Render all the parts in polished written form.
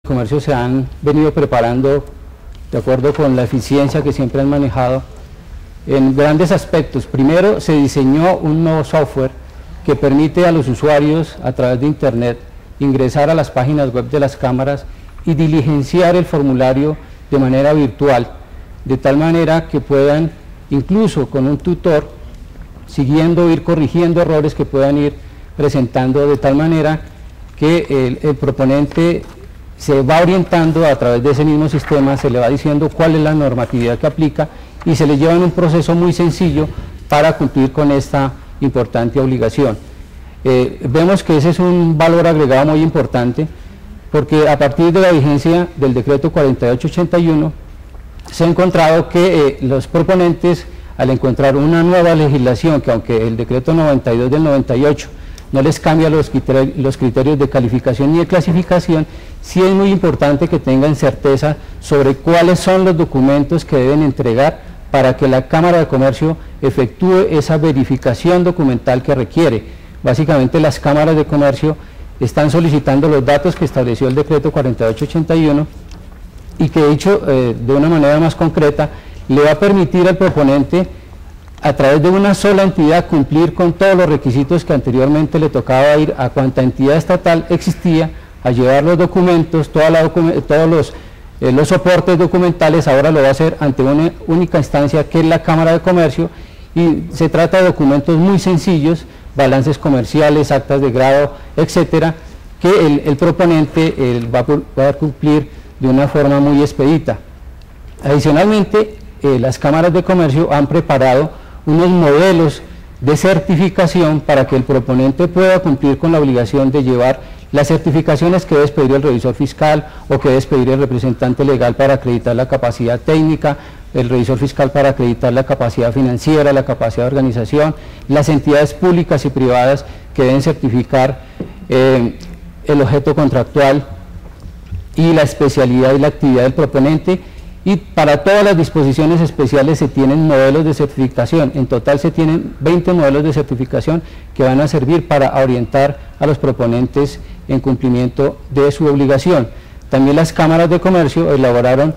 Comercio se han venido preparando de acuerdo con la eficiencia que siempre han manejado en grandes aspectos. Primero, se diseñó un nuevo software que permite a los usuarios a través de internet ingresar a las páginas web de las cámaras y diligenciar el formulario de manera virtual, de tal manera que puedan, incluso con un tutor, siguiendo, ir corrigiendo errores que puedan ir presentando, de tal manera que el proponente se va orientando a través de ese mismo sistema, se le va diciendo cuál es la normatividad que aplica y se le lleva en un proceso muy sencillo para cumplir con esta importante obligación. Vemos que ese es un valor agregado muy importante, porque a partir de la vigencia del decreto 4881 se ha encontrado que los proponentes, al encontrar una nueva legislación, que aunque el decreto 92 del 98 no les cambia los criterios de calificación ni de clasificación, sí es muy importante que tengan certeza sobre cuáles son los documentos que deben entregar para que la Cámara de Comercio efectúe esa verificación documental que requiere. Básicamente las cámaras de comercio están solicitando los datos que estableció el decreto 4881 y que, dicho de una manera más concreta, le va a permitir al proponente, a través de una sola entidad, cumplir con todos los requisitos que anteriormente le tocaba ir a cuanta entidad estatal existía a llevar los documentos, todos los soportes documentales. Ahora lo va a hacer ante una única instancia que es la Cámara de Comercio, y se trata de documentos muy sencillos, balances comerciales, actas de grado, etcétera, que el proponente va a poder cumplir de una forma muy expedita. Adicionalmente, las cámaras de comercio han preparado unos modelos de certificación para que el proponente pueda cumplir con la obligación de llevar las certificaciones que debe pedir el revisor fiscal o que debe pedir el representante legal para acreditar la capacidad técnica, el revisor fiscal para acreditar la capacidad financiera, la capacidad de organización, las entidades públicas y privadas que deben certificar el objeto contractual y la especialidad y la actividad del proponente. Y para todas las disposiciones especiales se tienen modelos de certificación. En total se tienen 20 modelos de certificación que van a servir para orientar a los proponentes en cumplimiento de su obligación. También las cámaras de comercio elaboraron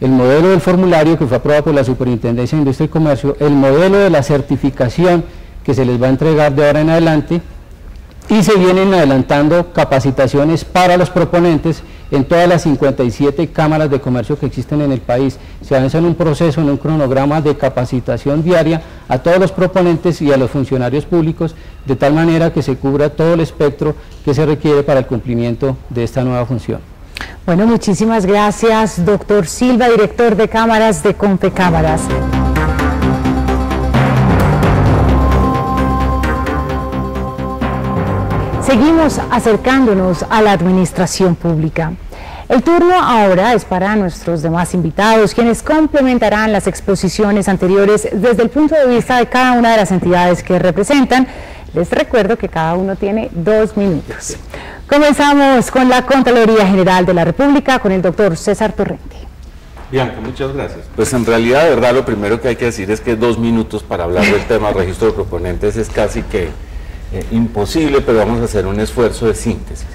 el modelo del formulario que fue aprobado por la Superintendencia de Industria y Comercio, el modelo de la certificación que se les va a entregar de ahora en adelante, y se vienen adelantando capacitaciones para los proponentes en todas las 57 cámaras de comercio que existen en el país. Se avanza en un proceso, en un cronograma de capacitación diaria a todos los proponentes y a los funcionarios públicos, de tal manera que se cubra todo el espectro que se requiere para el cumplimiento de esta nueva función. Bueno, muchísimas gracias, doctor Silva, director de cámaras de Confecámaras. Seguimos acercándonos a la administración pública. El turno ahora es para nuestros demás invitados, quienes complementarán las exposiciones anteriores desde el punto de vista de cada una de las entidades que representan. Les recuerdo que cada uno tiene 2 minutos. Comenzamos con la Contraloría General de la República, con el doctor César Torrente. Bianca, muchas gracias. Pues en realidad, de verdad, lo primero que hay que decir es que 2 minutos para hablar del tema registro de proponentes es casi que imposible, pero vamos a hacer un esfuerzo de síntesis.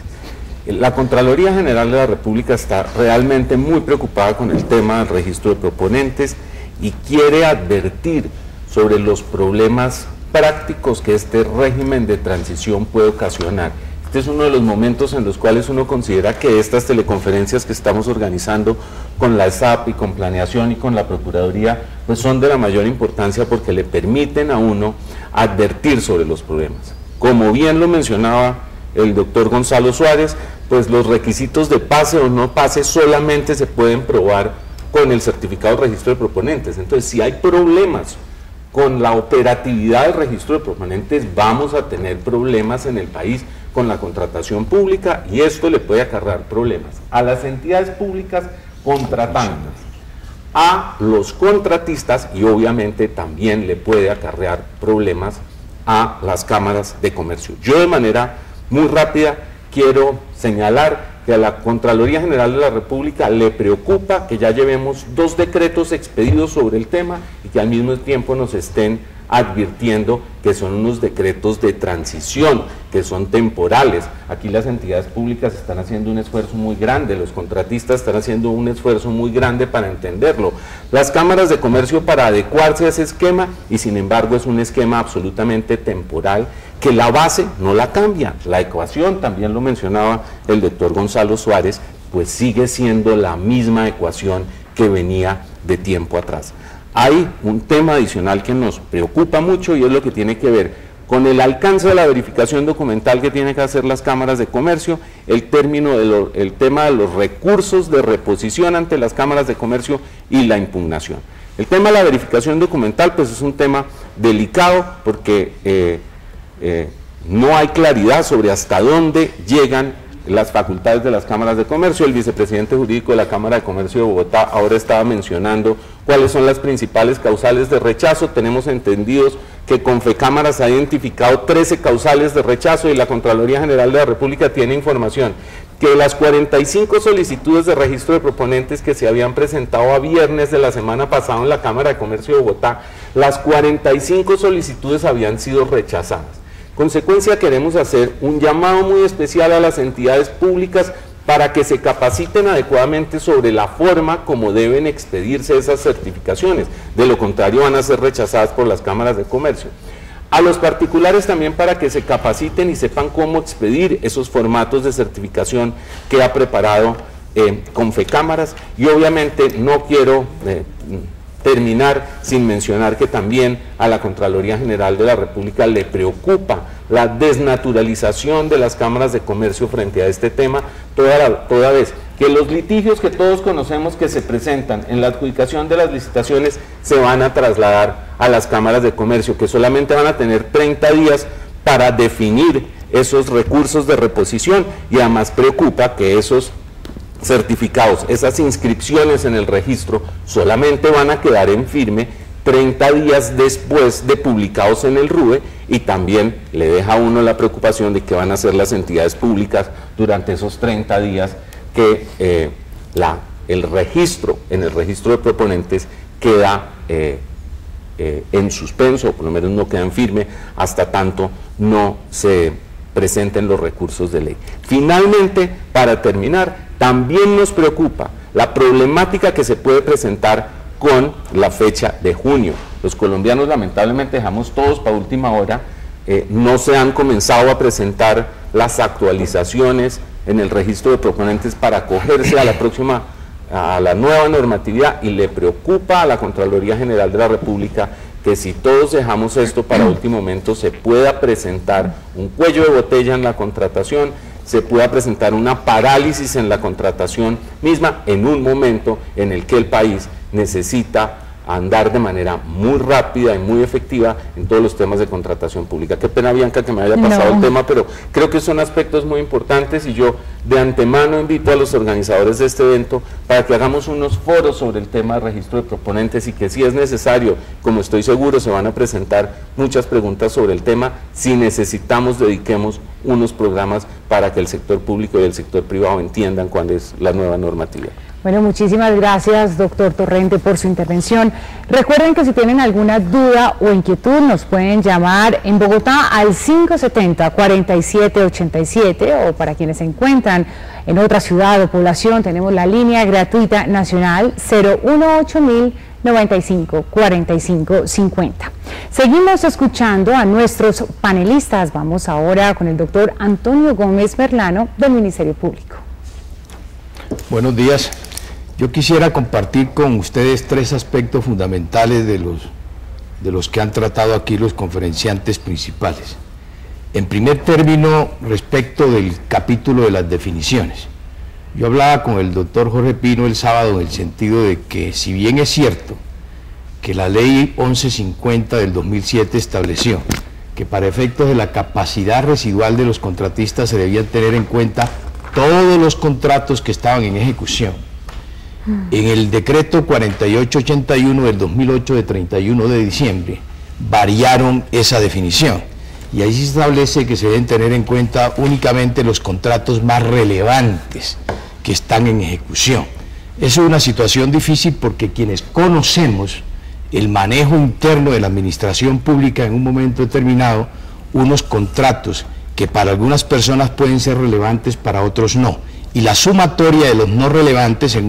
La Contraloría General de la República está realmente muy preocupada con el tema del registro de proponentes y quiere advertir sobre los problemas prácticos que este régimen de transición puede ocasionar. Este es uno de los momentos en los cuales uno considera que estas teleconferencias que estamos organizando con la SAP y con Planeación y con la Procuraduría, pues son de la mayor importancia porque le permiten a uno advertir sobre los problemas. Como bien lo mencionaba el doctor Gonzalo Suárez, pues los requisitos de pase o no pase solamente se pueden probar con el certificado de registro de proponentes. Entonces, si hay problemas con la operatividad del registro de proponentes, vamos a tener problemas en el país con la contratación pública, y esto le puede acarrear problemas a las entidades públicas contratantes, a los contratistas, y obviamente también le puede acarrear problemas a las cámaras de comercio. Yo, de manera muy rápida, quiero señalar que a la Contraloría General de la República le preocupa que ya llevemos 2 decretos expedidos sobre el tema y que al mismo tiempo nos estén advirtiendo que son unos decretos de transición, que son temporales. Aquí las entidades públicas están haciendo un esfuerzo muy grande, los contratistas están haciendo un esfuerzo muy grande para entenderlo. Las cámaras de comercio para adecuarse a ese esquema, y sin embargo es un esquema absolutamente temporal, que la base no la cambia. La ecuación, también lo mencionaba el doctor Gonzalo Suárez, pues sigue siendo la misma ecuación que venía de tiempo atrás. Hay un tema adicional que nos preocupa mucho y es lo que tiene que ver con el alcance de la verificación documental que tienen que hacer las cámaras de comercio, el tema de los recursos de reposición ante las cámaras de comercio y la impugnación. El tema de la verificación documental pues es un tema delicado porque no hay claridad sobre hasta dónde llegan las facultades de las cámaras de comercio. El vicepresidente jurídico de la Cámara de Comercio de Bogotá ahora estaba mencionando cuáles son las principales causales de rechazo. Tenemos entendidos que Confecámaras ha identificado 13 causales de rechazo y la Contraloría General de la República tiene información que de las 45 solicitudes de registro de proponentes que se habían presentado a viernes de la semana pasada en la Cámara de Comercio de Bogotá, las 45 solicitudes habían sido rechazadas. Consecuencia, queremos hacer un llamado muy especial a las entidades públicas para que se capaciten adecuadamente sobre la forma como deben expedirse esas certificaciones, de lo contrario van a ser rechazadas por las cámaras de comercio. A los particulares también para que se capaciten y sepan cómo expedir esos formatos de certificación que ha preparado Confecámaras, y obviamente no quiero terminar sin mencionar que también a la Contraloría General de la República le preocupa la desnaturalización de las cámaras de comercio frente a este tema, toda vez que los litigios que todos conocemos que se presentan en la adjudicación de las licitaciones se van a trasladar a las cámaras de comercio, que solamente van a tener 30 días para definir esos recursos de reposición, y además preocupa que esos certificados, esas inscripciones en el registro solamente van a quedar en firme 30 días después de publicados en el RUE, y también le deja a uno la preocupación de que van a hacer las entidades públicas durante esos 30 días que el registro de proponentes queda en suspenso, o por lo menos no queda en firme hasta tanto no se presenten los recursos de ley. Finalmente, para terminar, también nos preocupa la problemática que se puede presentar con la fecha de junio. Los colombianos lamentablemente dejamos todos para última hora, no se han comenzado a presentar las actualizaciones en el registro de proponentes para acogerse a la nueva normatividad, y le preocupa a la Contraloría General de la República que si todos dejamos esto para último momento se pueda presentar un cuello de botella en la contratación, se pueda presentar una parálisis en la contratación misma en un momento en el que el país necesita andar de manera muy rápida y muy efectiva en todos los temas de contratación pública. Qué pena, Bianca, que me haya pasado el tema, pero creo que son aspectos muy importantes, y yo de antemano invito a los organizadores de este evento para que hagamos unos foros sobre el tema de registro de proponentes, y que si es necesario, como estoy seguro se van a presentar muchas preguntas sobre el tema, si necesitamos dediquemos unos programas para que el sector público y el sector privado entiendan cuál es la nueva normativa. Bueno, muchísimas gracias, doctor Torrente, por su intervención. Recuerden que si tienen alguna duda o inquietud nos pueden llamar en Bogotá al 570-4787, o para quienes se encuentran en otra ciudad o población tenemos la línea gratuita nacional 018-954550. Seguimos escuchando a nuestros panelistas. Vamos ahora con el doctor Antonio Gómez Merlano del Ministerio Público. Buenos días. Yo quisiera compartir con ustedes tres aspectos fundamentales de los que han tratado aquí los conferenciantes principales. En primer término, respecto del capítulo de las definiciones. Yo hablaba con el doctor Jorge Pino el sábado en el sentido de que, si bien es cierto que la ley 1150 del 2007 estableció que para efectos de la capacidad residual de los contratistas se debían tener en cuenta todos los contratos que estaban en ejecución, en el decreto 4881 del 2008 de 31 de diciembre variaron esa definición, y ahí se establece que se deben tener en cuenta únicamente los contratos más relevantes que están en ejecución. Eso es una situación difícil porque quienes conocemos el manejo interno de la administración pública en un momento determinado, unos contratos que para algunas personas pueden ser relevantes, para otros no. Y la sumatoria de los no relevantes en